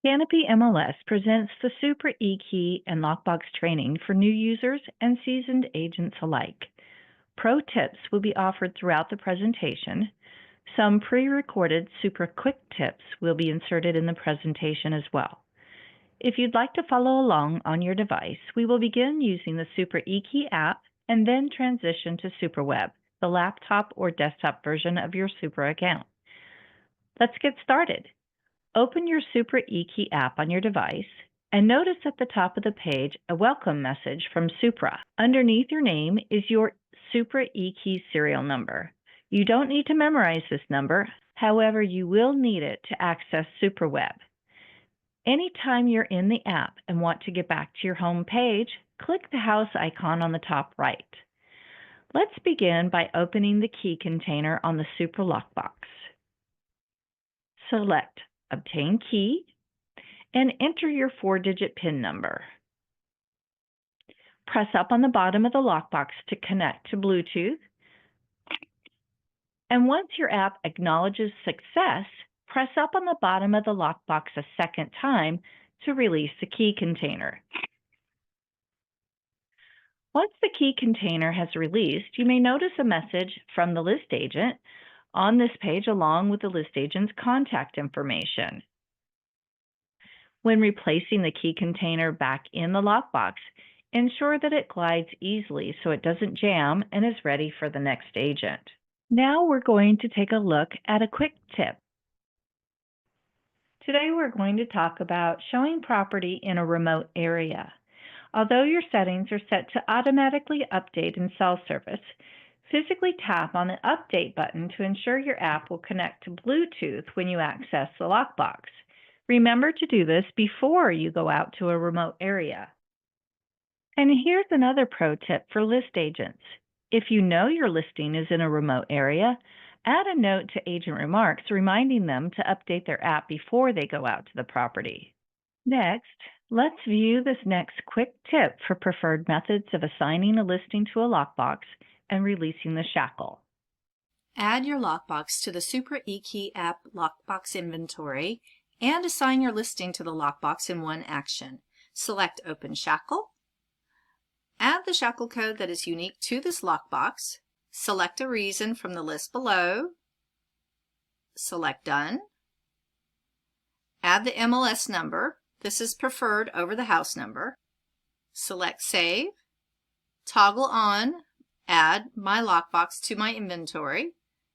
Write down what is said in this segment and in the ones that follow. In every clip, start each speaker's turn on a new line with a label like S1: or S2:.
S1: Canopy MLS presents the Supra eKEY and Lockbox training for new users and seasoned agents alike. Pro tips will be offered throughout the presentation. Some pre-recorded super quick tips will be inserted in the presentation as well. If you'd like to follow along on your device, we will begin using the Supra eKEY app and then transition to SuperWEB, the laptop or desktop version of your Supra account. Let's get started. Open your Supra eKEY app on your device and notice at the top of the page a welcome message from Supra. Underneath your name is your Supra eKEY serial number. You don't need to memorize this number, however, you will need it to access SuperWEB. Anytime you're in the app and want to get back to your home page, click the house icon on the top right. Let's begin by opening the key container on the Supra lockbox. Select Obtain Key and enter your 4-digit PIN number. Press up on the bottom of the lockbox to connect to Bluetooth. And once your app acknowledges success, press up on the bottom of the lockbox a second time to release the key container. Once the key container has released, you may notice a message from the list agent on this page along with the list agent's contact information. When replacing the key container back in the lockbox, ensure that it glides easily so it doesn't jam and is ready for the next agent. Now we're going to take a look at a quick tip. Today we're going to talk about showing property in a remote area. Although your settings are set to automatically update in cell service, physically tap on the Update button to ensure your app will connect to Bluetooth when you access the lockbox. Remember to do this before you go out to a remote area. And here's another pro tip for list agents. If you know your listing is in a remote area, add a note to agent remarks reminding them to update their app before they go out to the property. Next, let's view this next quick tip for preferred methods of assigning a listing to a lockbox and releasing the shackle.
S2: Add your lockbox to the Supra eKEY app lockbox inventory and assign your listing to the lockbox in one action. Select Open Shackle. Add the shackle code that is unique to this lockbox. Select a reason from the list below. Select Done. Add the MLS number. This is preferred over the house number. Select Save. Toggle on Add my lockbox to my inventory.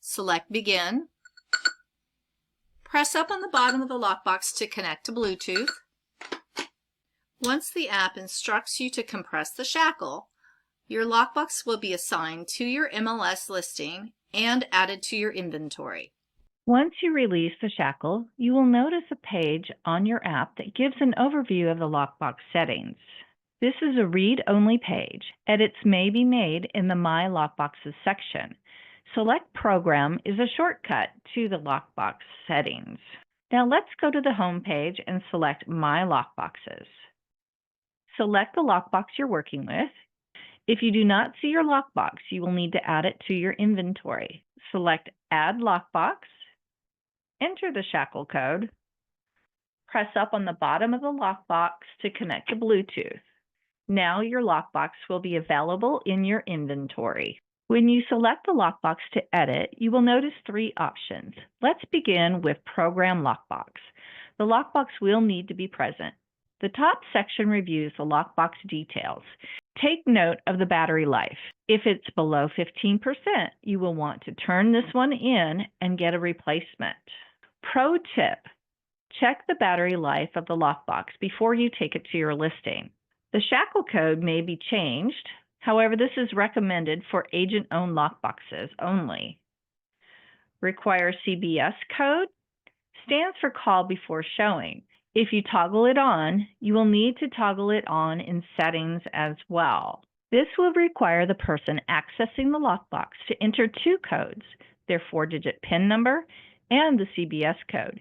S2: Select Begin. Press up on the bottom of the lockbox to connect to Bluetooth. Once the app instructs you to compress the shackle, your lockbox will be assigned to your MLS listing and added to your inventory.
S1: Once you release the shackle, you will notice a page on your app that gives an overview of the lockbox settings. This is a read-only page. Edits may be made in the My Lockboxes section. Select Program is a shortcut to the lockbox settings. Now let's go to the home page and select My Lockboxes. Select the lockbox you're working with. If you do not see your lockbox, you will need to add it to your inventory. Select Add Lockbox. Enter the shackle code. Press up on the bottom of the lockbox to connect to Bluetooth. Now your lockbox will be available in your inventory. When you select the lockbox to edit, you will notice 3 options. Let's begin with Program Lockbox. The lockbox will need to be present. The top section reviews the lockbox details. Take note of the battery life. If it's below 15%, you will want to turn this one in and get a replacement. Pro tip: check the battery life of the lockbox before you take it to your listing. The shackle code may be changed. However, this is recommended for agent-owned lockboxes only. Require CBS code stands for Call Before Showing. If you toggle it on, you will need to toggle it on in settings as well. This will require the person accessing the lockbox to enter 2 codes, their 4-digit PIN number and the CBS code.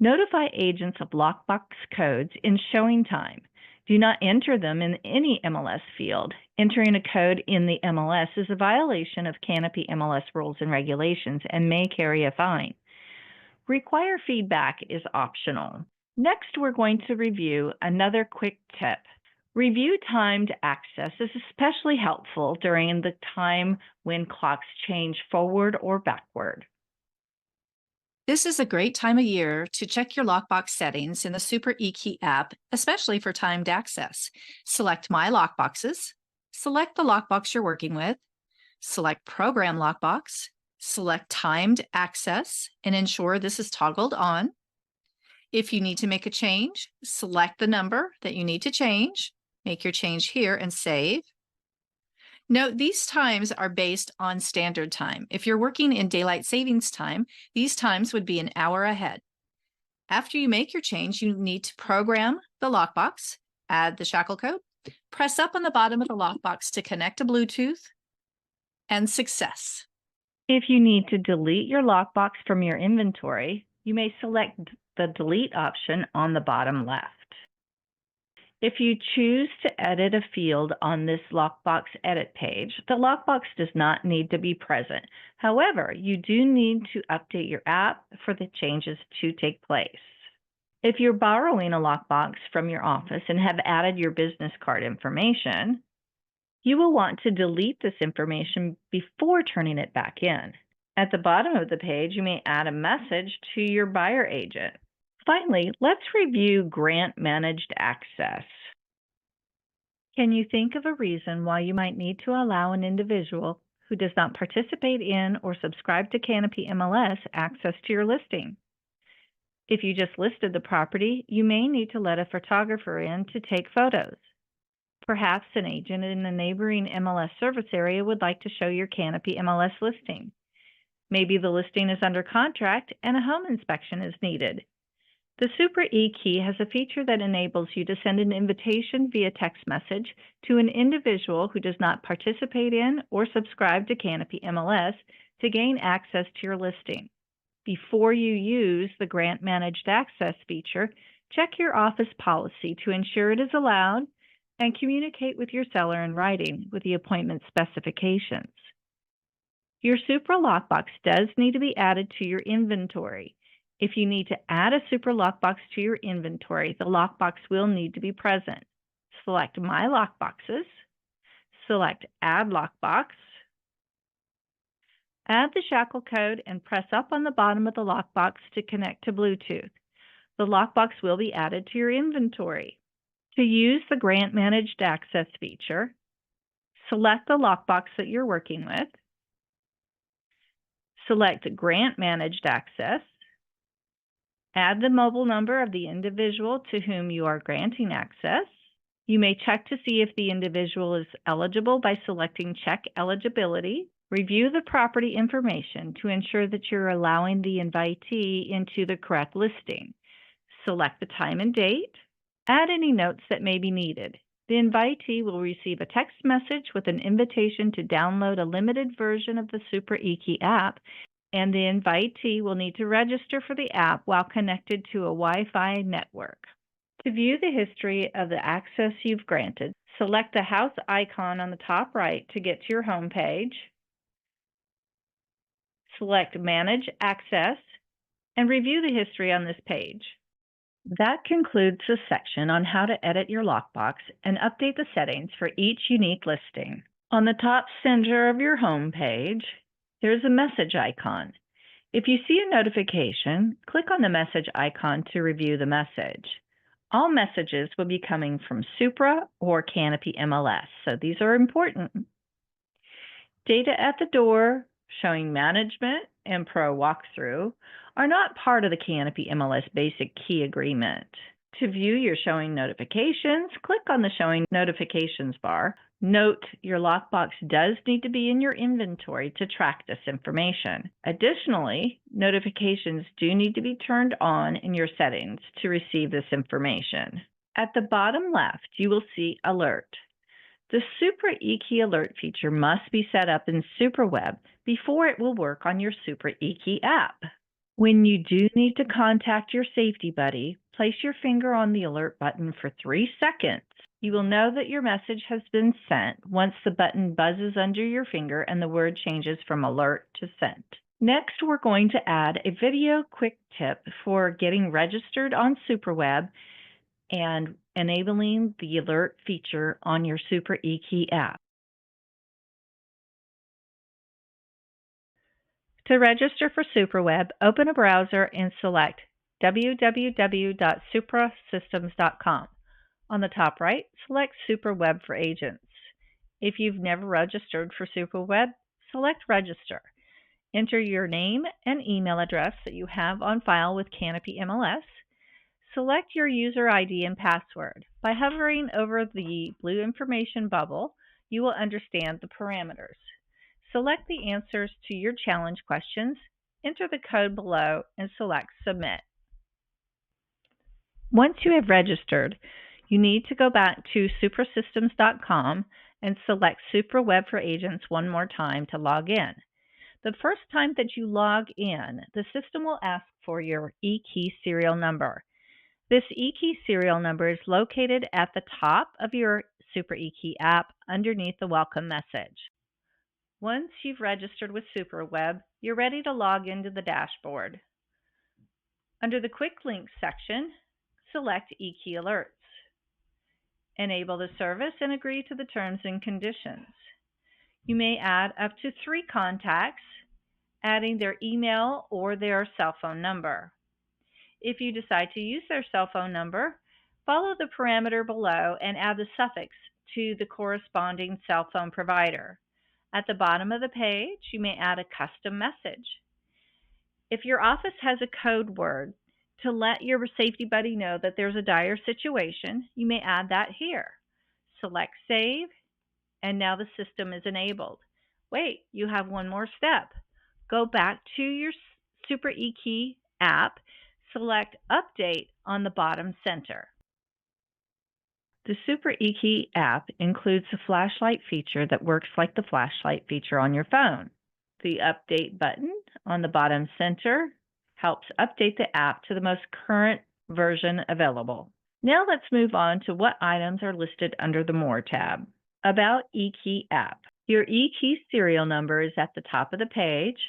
S1: Notify agents of lockbox codes in showing time. Do not enter them in any MLS field. Entering a code in the MLS is a violation of Canopy MLS rules and regulations and may carry a fine. Require feedback is optional. Next, we're going to review another quick tip. Review timed access is especially helpful during the time when clocks change forward or backward.
S2: This is a great time of year to check your lockbox settings in the Supra eKEY app, especially for timed access. Select My Lockboxes, select the lockbox you're working with, select Program Lockbox, select Timed Access, and ensure this is toggled on. If you need to make a change, select the number that you need to change, make your change here and save. Note these times are based on standard time. If you're working in daylight savings time, these times would be an hour ahead. After you make your change, you need to program the lockbox, add the shackle code, press up on the bottom of the lockbox to connect to Bluetooth, and success.
S1: If you need to delete your lockbox from your inventory, you may select the delete option on the bottom left. If you choose to edit a field on this lockbox edit page, the lockbox does not need to be present. However, you do need to update your app for the changes to take place. If you're borrowing a lockbox from your office and have added your business card information, you will want to delete this information before turning it back in. At the bottom of the page, you may add a message to your buyer agent. Finally, let's review grant managed access. Can you think of a reason why you might need to allow an individual who does not participate in or subscribe to Canopy MLS access to your listing? If you just listed the property, you may need to let a photographer in to take photos. Perhaps an agent in the neighboring MLS service area would like to show your Canopy MLS listing. Maybe the listing is under contract and a home inspection is needed. The Supra eKEY has a feature that enables you to send an invitation via text message to an individual who does not participate in or subscribe to Canopy MLS to gain access to your listing. Before you use the Grant Managed Access feature, check your office policy to ensure it is allowed and communicate with your seller in writing with the appointment specifications. Your Supra lockbox does need to be added to your inventory. If you need to add a Supra lockbox to your inventory, the lockbox will need to be present. Select My Lockboxes, select Add Lockbox, add the shackle code, and press up on the bottom of the lockbox to connect to Bluetooth. The lockbox will be added to your inventory. To use the Grant Managed Access feature, select the lockbox that you're working with, select Grant Managed Access, add the mobile number of the individual to whom you are granting access. You may check to see if the individual is eligible by selecting Check Eligibility. Review the property information to ensure that you're allowing the invitee into the correct listing. Select the time and date. Add any notes that may be needed. The invitee will receive a text message with an invitation to download a limited version of the Supra eKEY app, and the invitee will need to register for the app while connected to a Wi-Fi network. To view the history of the access you've granted, select the house icon on the top right to get to your home page. Select Manage Access and review the history on this page. That concludes the section on how to edit your lockbox and update the settings for each unique listing. On the top center of your home page, there's a message icon. If you see a notification, click on the message icon to review the message. All messages will be coming from Supra or Canopy MLS, so these are important. Data at the door, showing management and pro walkthrough, are not part of the Canopy MLS Basic Key Agreement. To view your showing notifications, click on the Showing Notifications bar. Note your lockbox does need to be in your inventory to track this information. Additionally, notifications do need to be turned on in your settings to receive this information. At the bottom left, you will see Alert. The Supra eKEY Alert feature must be set up in SuperWEB before it will work on your Supra eKEY app. When you do need to contact your safety buddy, place your finger on the alert button for 3 seconds. You will know that your message has been sent once the button buzzes under your finger and the word changes from alert to sent. Next, we're going to add a video quick tip for getting registered on SuperWEB and enabling the alert feature on your Supra eKEY app. To register for SuperWEB, open a browser and select www.suprasystems.com. On the top right, select SuperWEB for Agents. If you've never registered for SuperWEB, select Register. Enter your name and email address that you have on file with Canopy MLS. Select your user ID and password. By hovering over the blue information bubble, you will understand the parameters. Select the answers to your challenge questions, enter the code below, and select Submit. Once you have registered, you need to go back to suprasystems.com and select SuperWEB for Agents one more time to log in. The first time that you log in, the system will ask for your eKEY serial number. This eKEY serial number is located at the top of your Supra eKEY app underneath the welcome message. Once you've registered with SuperWEB, you're ready to log into the dashboard. Under the Quick Links section, select eKEY Alerts. Enable the service and agree to the terms and conditions. You may add up to 3 contacts, adding their email or their cell phone number. If you decide to use their cell phone number, follow the parameter below and add the suffix to the corresponding cell phone provider. At the bottom of the page, you may add a custom message. If your office has a code word to let your safety buddy know that there's a dire situation, you may add that here. Select Save, and now the system is enabled. Wait, you have one more step. Go back to your Supra eKEY app, select Update on the bottom center. The Supra eKEY app includes a flashlight feature that works like the flashlight feature on your phone. The Update button on the bottom center helps update the app to the most current version available. Now let's move on to what items are listed under the More tab. About eKEY app. Your eKEY serial number is at the top of the page,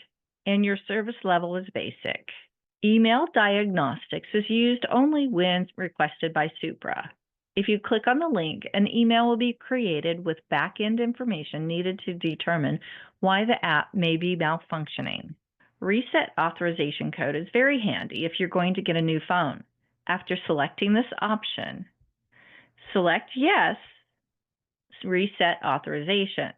S1: and your service level is basic. Email diagnostics is used only when requested by Supra. If you click on the link, an email will be created with back-end information needed to determine why the app may be malfunctioning. Reset authorization code is very handy if you're going to get a new phone. After selecting this option, select Yes, Reset Authorization.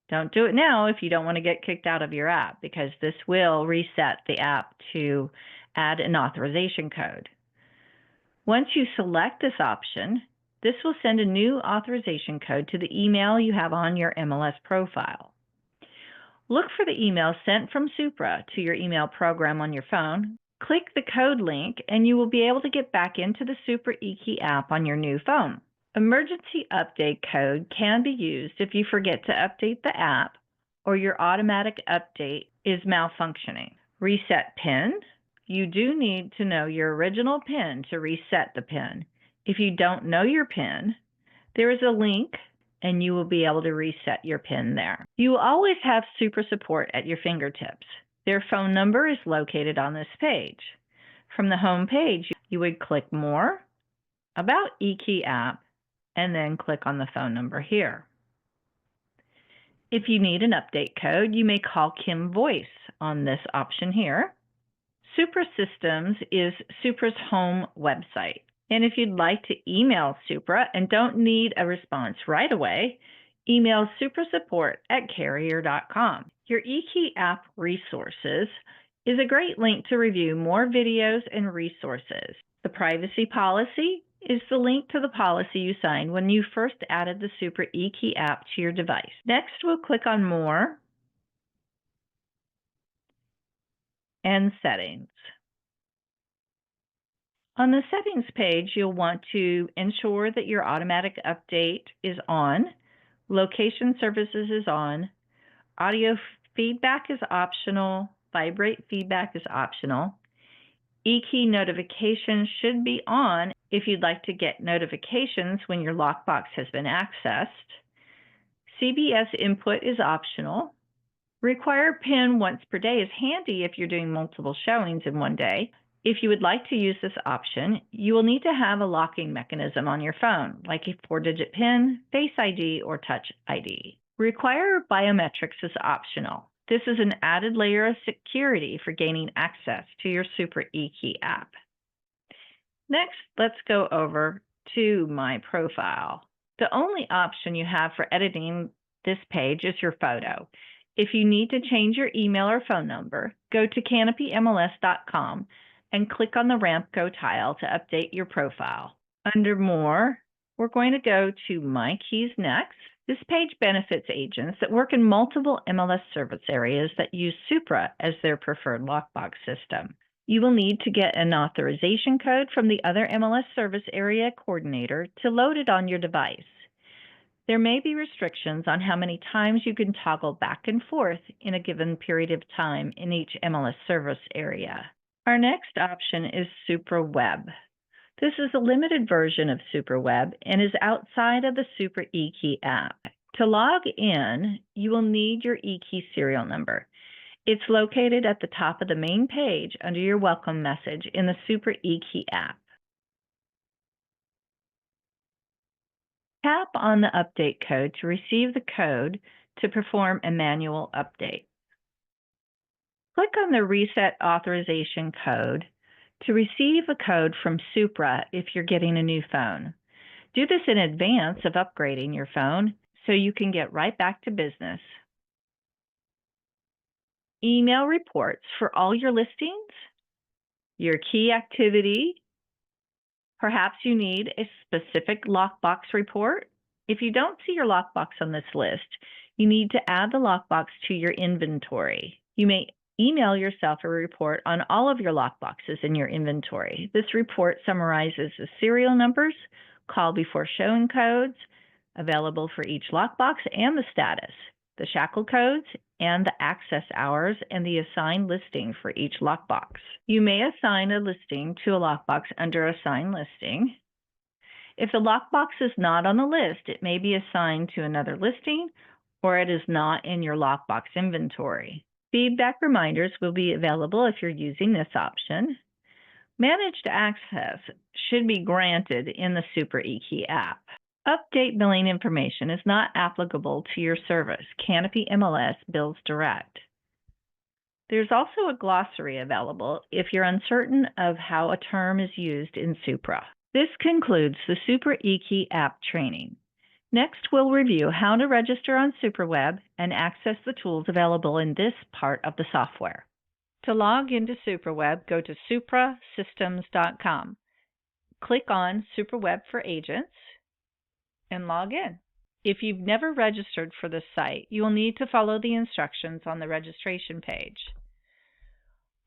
S1: Don't do it now if you don't want to get kicked out of your app, because this will reset the app to add an authorization code. Once you select this option, this will send a new authorization code to the email you have on your MLS profile. Look for the email sent from Supra to your email program on your phone. Click the code link and you will be able to get back into the Supra eKEY app on your new phone. Emergency update code can be used if you forget to update the app or your automatic update is malfunctioning. Reset PIN. You do need to know your original PIN to reset the PIN. If you don't know your PIN, there is a link and you will be able to reset your PIN there. You will always have Supra support at your fingertips. Their phone number is located on this page. From the home page, you would click More, About eKEY app, and then click on the phone number here. If you need an update code, you may call Kim Voice on this option here. Supra Systems is Supra's home website. And if you'd like to email Supra and don't need a response right away, email suprasupport@carrier.com. Your eKEY app resources is a great link to review more videos and resources. The privacy policy is the link to the policy you signed when you first added the Supra eKEY app to your device. Next, we'll click on More and Settings. On the Settings page, you'll want to ensure that your automatic update is on, location services is on, audio feedback is optional, vibrate feedback is optional. eKEY notifications should be on if you'd like to get notifications when your lockbox has been accessed. CBS input is optional. Require PIN once per day is handy if you're doing multiple showings in one day. If you would like to use this option, you will need to have a locking mechanism on your phone, like a 4-digit PIN, Face ID, or Touch ID. Require biometrics is optional. This is an added layer of security for gaining access to your Supra eKEY app. Next, let's go over to My Profile. The only option you have for editing this page is your photo. If you need to change your email or phone number, go to canopymls.com and click on the Ramp Go tile to update your profile. Under More, we're going to go to My Keys next. This page benefits agents that work in multiple MLS service areas that use Supra as their preferred lockbox system. You will need to get an authorization code from the other MLS service area coordinator to load it on your device. There may be restrictions on how many times you can toggle back and forth in a given period of time in each MLS service area. Our next option is SuperWEB. This is a limited version of SuperWEB and is outside of the Supra eKEY app. To log in, you will need your eKEY serial number. It's located at the top of the main page under your welcome message in the Supra eKEY app. Tap on the update code to receive the code to perform a manual update. Click on the Reset Authorization code to receive a code from Supra if you're getting a new phone. Do this in advance of upgrading your phone so you can get right back to business. Email reports for all your listings, your key activity. Perhaps you need a specific lockbox report. If you don't see your lockbox on this list, you need to add the lockbox to your inventory. You may email yourself a report on all of your lockboxes in your inventory. This report summarizes the serial numbers, call before showing codes, available for each lockbox, and the status, the Shackle codes, and the access hours, and the assigned listing for each lockbox. You may assign a listing to a lockbox under Assign Listing. If the lockbox is not on the list, it may be assigned to another listing, or it is not in your lockbox inventory. Feedback reminders will be available if you're using this option. Managed access should be granted in the Supra eKEY app. Update billing information is not applicable to your service. Canopy MLS bills direct. There's also a glossary available if you're uncertain of how a term is used in Supra. This concludes the Supra eKEY app training. Next, we'll review how to register on SuperWEB and access the tools available in this part of the software. To log into SuperWEB, go to suprasystems.com. Click on SuperWEB for Agents and log in. If you've never registered for this site, you will need to follow the instructions on the registration page.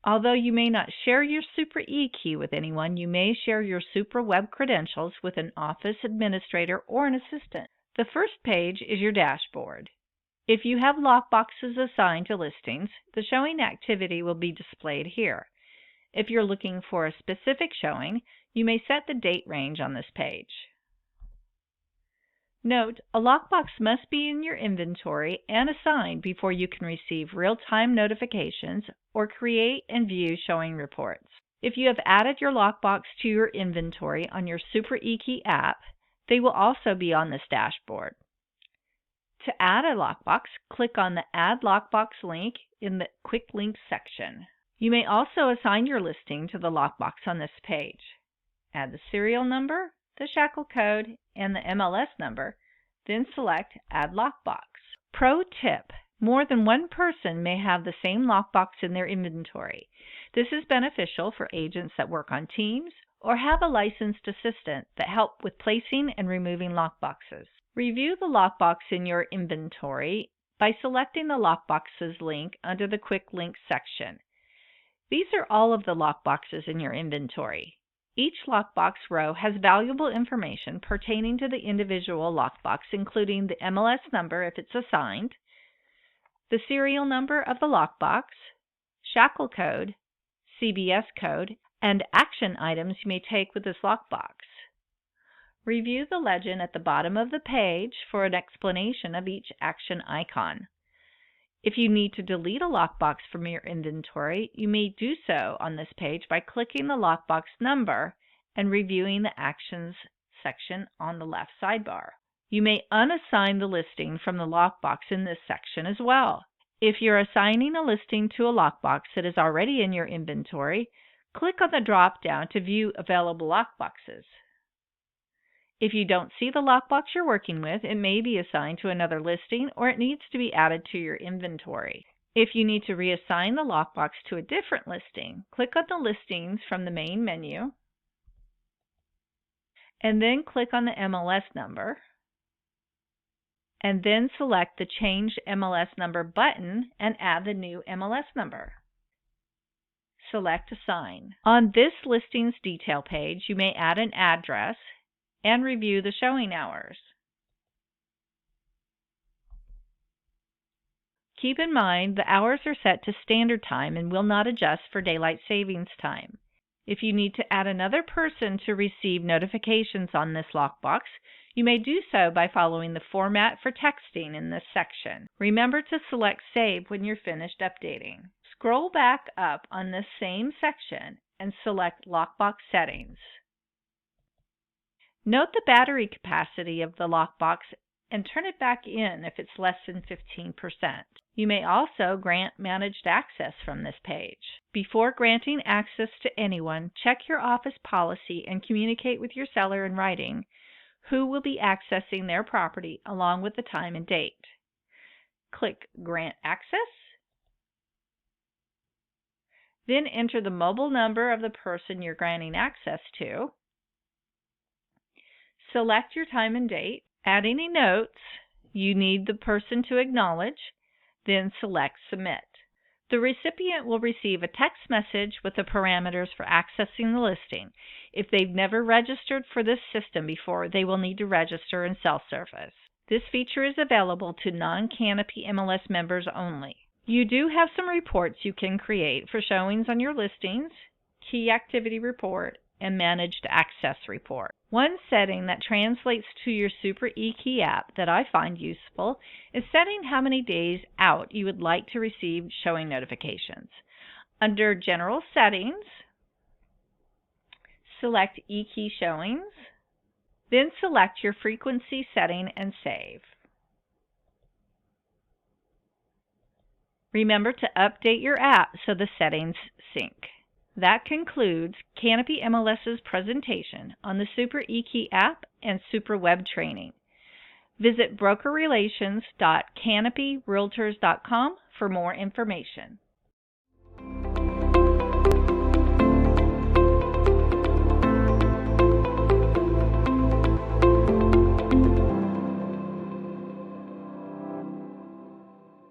S1: Although you may not share your Supra eKEY with anyone, you may share your SuperWEB credentials with an office administrator or an assistant. The first page is your dashboard. If you have lockboxes assigned to listings, the showing activity will be displayed here. If you're looking for a specific showing, you may set the date range on this page. Note, a lockbox must be in your inventory and assigned before you can receive real-time notifications or create and view showing reports. If you have added your lockbox to your inventory on your Supra eKEY app, they will also be on this dashboard. To add a lockbox, click on the Add Lockbox link in the Quick Links section. You may also assign your listing to the lockbox on this page. Add the serial number, the Shackle code, and the MLS number, then select Add Lockbox. Pro tip: more than one person may have the same lockbox in their inventory. This is beneficial for agents that work on teams or have a licensed assistant that help with placing and removing lockboxes. Review the lockbox in your inventory by selecting the Lockboxes link under the Quick Links section. These are all of the lockboxes in your inventory. Each lockbox row has valuable information pertaining to the individual lockbox, including the MLS number if it's assigned, the serial number of the lockbox, Shackle code, CBS code, and action items you may take with this lockbox. Review the legend at the bottom of the page for an explanation of each action icon. If you need to delete a lockbox from your inventory, you may do so on this page by clicking the lockbox number and reviewing the Actions section on the left sidebar. You may unassign the listing from the lockbox in this section as well. If you're assigning a listing to a lockbox that is already in your inventory, click on the drop-down to view available lockboxes. If you don't see the lockbox you're working with, it may be assigned to another listing or it needs to be added to your inventory. If you need to reassign the lockbox to a different listing, click on the listings from the main menu and then click on the MLS number and then select the Change MLS Number button and add the new MLS number. Select Assign. On this listings detail page, you may add an address and review the showing hours. Keep in mind the hours are set to standard time and will not adjust for daylight savings time. If you need to add another person to receive notifications on this lockbox, you may do so by following the format for texting in this section. Remember to select Save when you're finished updating. Scroll back up on this same section and select Lockbox Settings. Note the battery capacity of the lockbox and turn it back in if it's less than 15%. You may also grant managed access from this page. Before granting access to anyone, check your office policy and communicate with your seller in writing who will be accessing their property along with the time and date. Click Grant Access. Then enter the mobile number of the person you're granting access to. Select your time and date. Add any notes you need the person to acknowledge, then select Submit. The recipient will receive a text message with the parameters for accessing the listing. If they've never registered for this system before, they will need to register in self-service. This feature is available to non-Canopy MLS members only. You do have some reports you can create for showings on your listings, Key Activity Report, and Managed Access Report. One setting that translates to your Supra eKEY app that I find useful is setting how many days out you would like to receive showing notifications. Under General Settings, select eKEY Showings, then select your frequency setting and save. Remember to update your app so the settings sync. That concludes Canopy MLS's presentation on the Supra eKEY app and SuperWEB training. Visit brokerrelations.canopyrealtors.com for more information.